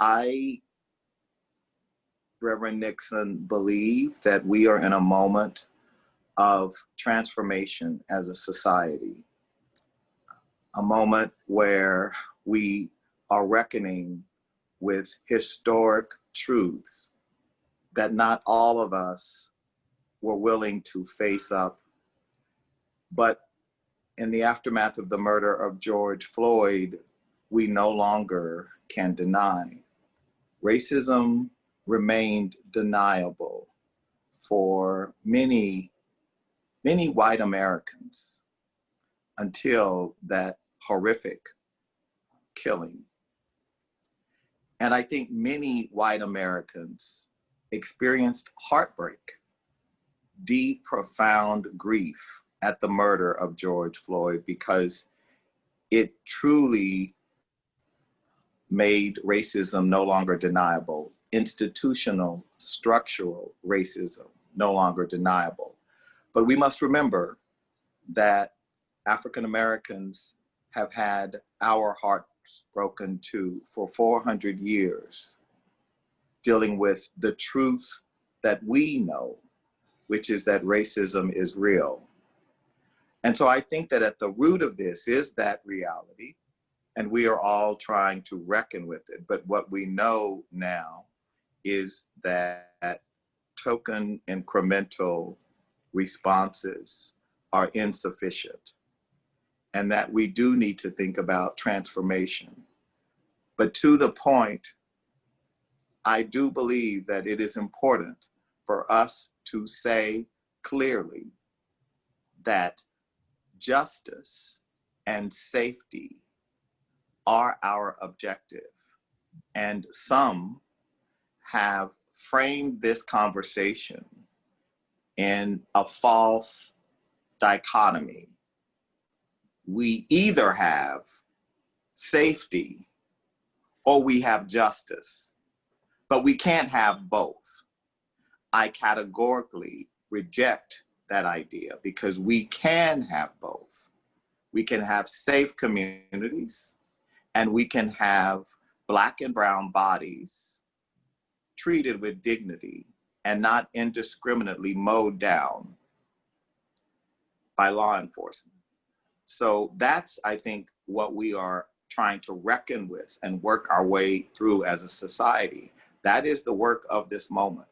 I, Reverend Nixon, believe that we are in a moment of transformation as a society, a moment where we are reckoning with historic truths that not all of us were willing to face up. But in the aftermath of the murder of George Floyd, we no longer can deny. Racism remained deniable for many, many white Americans until that horrific killing. And I think many white Americans experienced heartbreak, deep, profound grief at the murder of George Floyd, because it truly made racism no longer deniable, institutional, structural racism no longer deniable. But we must remember that African Americans have had our hearts broken too for 400 years, dealing with the truth that we know, which is that racism is real. And so I think that at the root of this is that reality, and we are all trying to reckon with it. But what we know now is that token incremental responses are insufficient, and that we do need to think about transformation. But to the point, I do believe that it is important for us to say clearly that justice and safety are our objective. And some have framed this conversation in a false dichotomy. We either have safety or we have justice, but we can't have both. I categorically reject that idea, because we can have both. We can have safe communities, and we can have Black and brown bodies treated with dignity and not indiscriminately mowed down by law enforcement. So that's, I think, what we are trying to reckon with and work our way through as a society. That is the work of this moment.